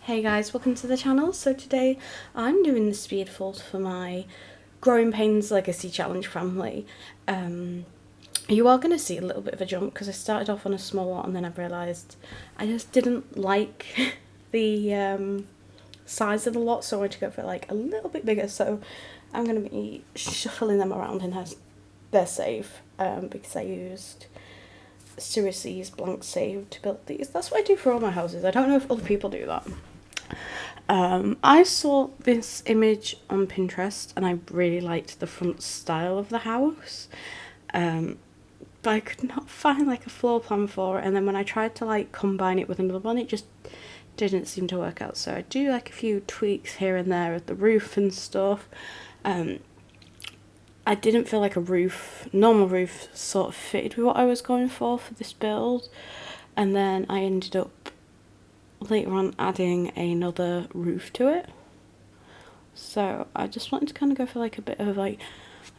Hey guys, welcome to the channel. So today I'm doing the speed build for my Growing Pains Legacy Challenge family. You are going to see a little bit of a jump because I started off on a small lot and then I realised I just didn't like the size of the lot, so I wanted to go for like a little bit bigger. So I'm going to be shuffling them around in their save because I used Seriously's blank save to build these. That's what I do for all my houses. I don't know if other people do that. I saw this image on Pinterest and I really liked the front style of the house, but I could not find like a floor plan for it, and then when I tried to like combine it with another one, it just didn't seem to work out. So I do like a few tweaks here and there at the roof and stuff. I didn't feel like a normal roof sort of fitted with what I was going for this build, and then I ended up later on adding another roof to it. So I just wanted to kind of go for like a bit of like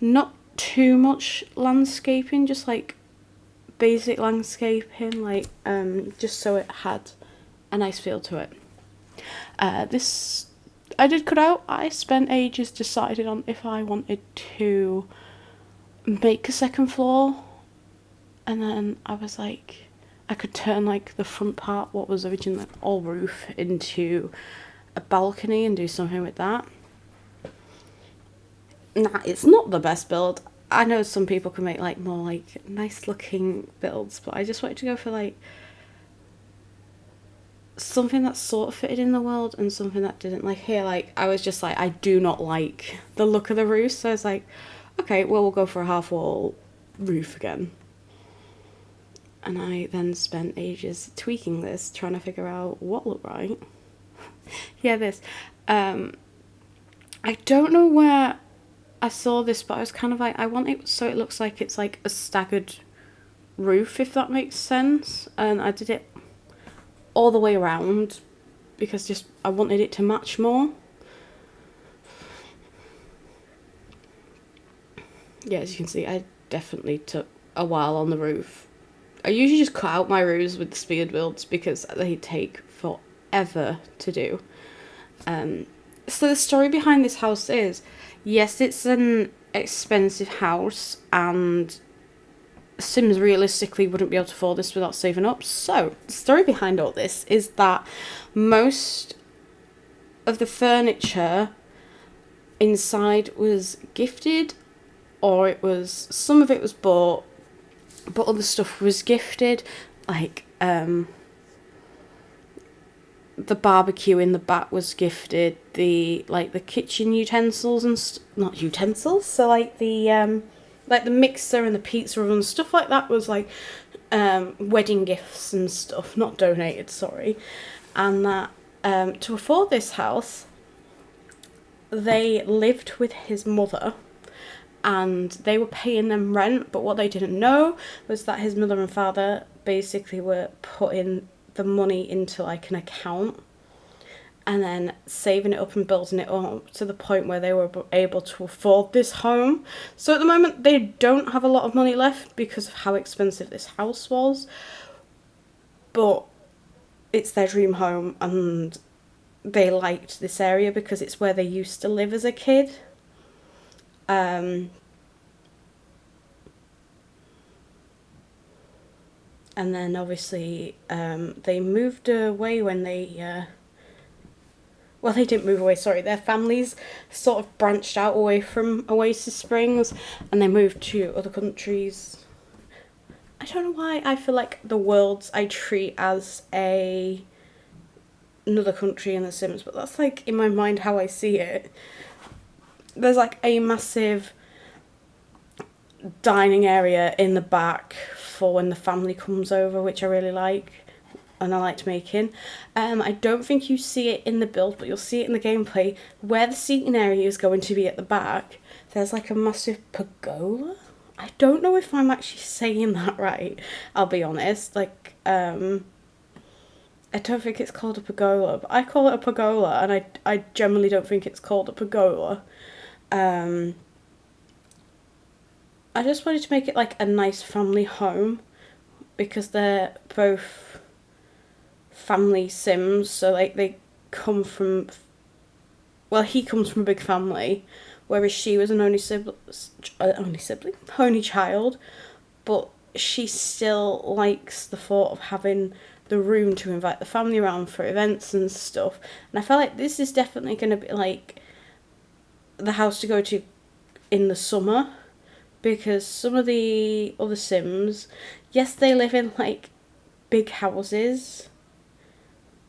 not too much landscaping, just like basic landscaping, like just so it had a nice feel to it. This I did cut out. I spent ages deciding on if I wanted to make a second floor, and then I was like, I could turn like the front part, what was originally all roof, into a balcony and do something with that. Nah, it's not the best build. I know some people can make like more like nice looking builds, but I just wanted to go for like something that sort of fitted in the world and something that didn't. Like here, like I was just like, I do not like the look of the roof, so I was like, okay, well we'll go for a half wall roof again. And I then spent ages tweaking this, trying to figure out what looked right. Yeah, this. I don't know where I saw this, but I was kind of like, I want it so it looks like it's like a staggered roof, if that makes sense. And I did it all the way around because I wanted it to match more. Yeah, as you can see, I definitely took a while on the roof. I usually just cut out my roofs with the speed builds because they take forever to do. So the story behind this house is, yes, it's an expensive house and Sims realistically wouldn't be able to afford this without saving up. So the story behind all this is that most of the furniture inside was gifted, or some of it was bought, but other stuff was gifted, like the barbecue in the back was gifted, the kitchen utensils and not utensils, so like the mixer and the pizza oven, stuff like that was like wedding gifts and stuff, not donated, sorry. And that to afford this house, they lived with his mother and they were paying them rent, but what they didn't know was that his mother and father basically were putting the money into like an account and then saving it up and building it up to the point where they were able to afford this home. So at the moment they don't have a lot of money left because of how expensive this house was, but it's their dream home and they liked this area because it's where they used to live as a kid. And then obviously they moved away when they well, they didn't move away, sorry, their families sort of branched out away from Oasis Springs and they moved to other countries. I don't know why I feel like the worlds I treat as another country in The Sims, but that's like in my mind how I see it. There's like a massive dining area in the back for when the family comes over, which I really like and I liked making. I don't think you see it in the build, but you'll see it in the gameplay where the seating area is going to be at the back. There's like a massive pergola. I don't know if I'm actually saying that right, I'll be honest. Like I don't think it's called a pergola, but I call it a pergola, and I generally don't think it's called a pergola. I just wanted to make it like a nice family home because they're both family Sims, so like they come from, well, he comes from a big family, whereas she was an only child, but she still likes the thought of having the room to invite the family around for events and stuff. And I feel like this is definitely going to be like the house to go to in the summer, because some of the other Sims, yes, they live in like big houses,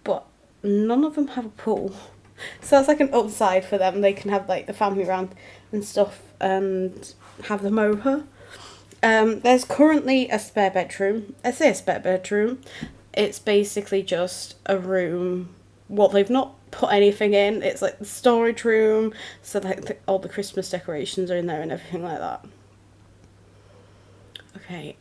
but none of them have a pool. So that's like an upside for them. They can have like the family around and stuff and have them over. There's currently a spare bedroom. I say a spare bedroom. It's basically just a room. Well, they've not put anything in. It's like the storage room. So like all the Christmas decorations are in there and everything like that. Okay.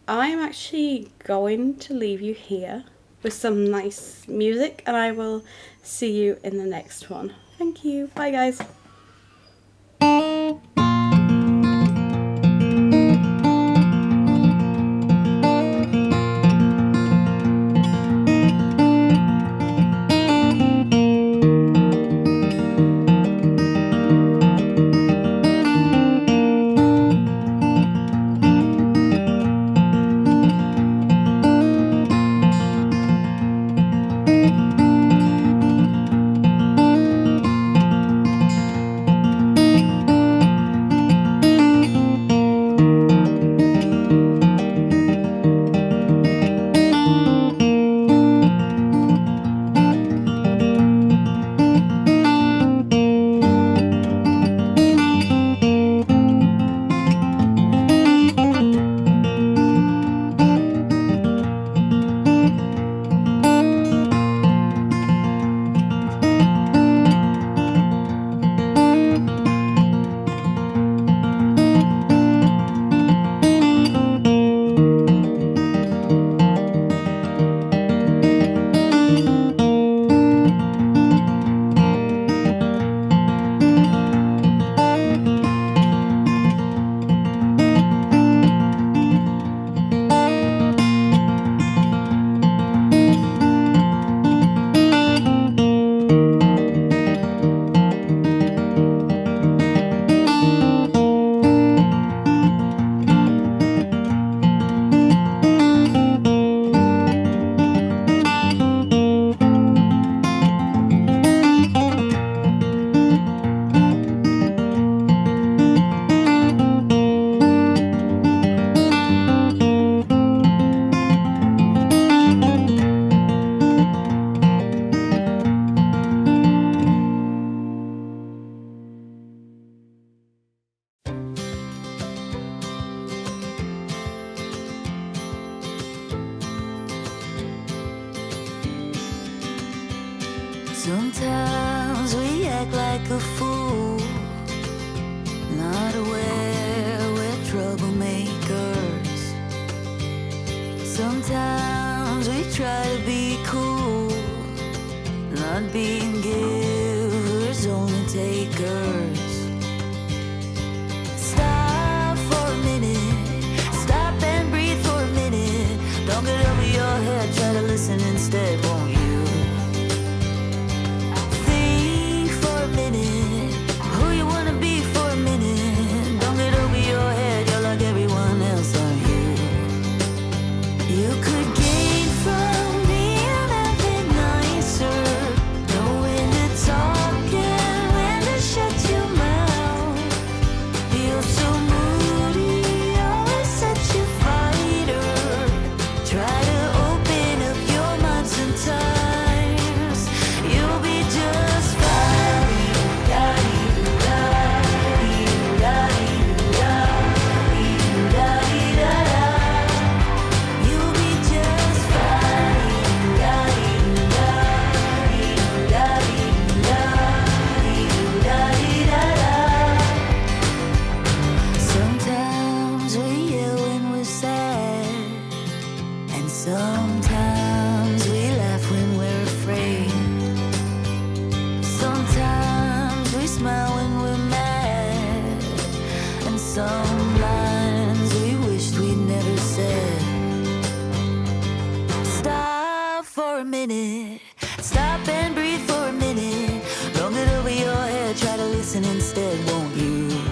I'm actually going to leave you here with some nice music, and I will see you in the next one. Thank you. Bye, guys. Sometimes we act like a fool, not aware we're troublemakers. Sometimes we try to be cool, not being givers, only takers. Stop for a minute, stop and breathe for a minute. Don't get over your head, try to listen instead, won't you? Who you wanna be for a minute. Don't get over your head, you're like everyone else, aren't you? You could gain from being a bit nicer, know when to talk and when to shut your mouth. You're so moody, always such a fighter. Try to open a minute. Stop and breathe for a minute. Long it over your head, try to listen instead, won't you?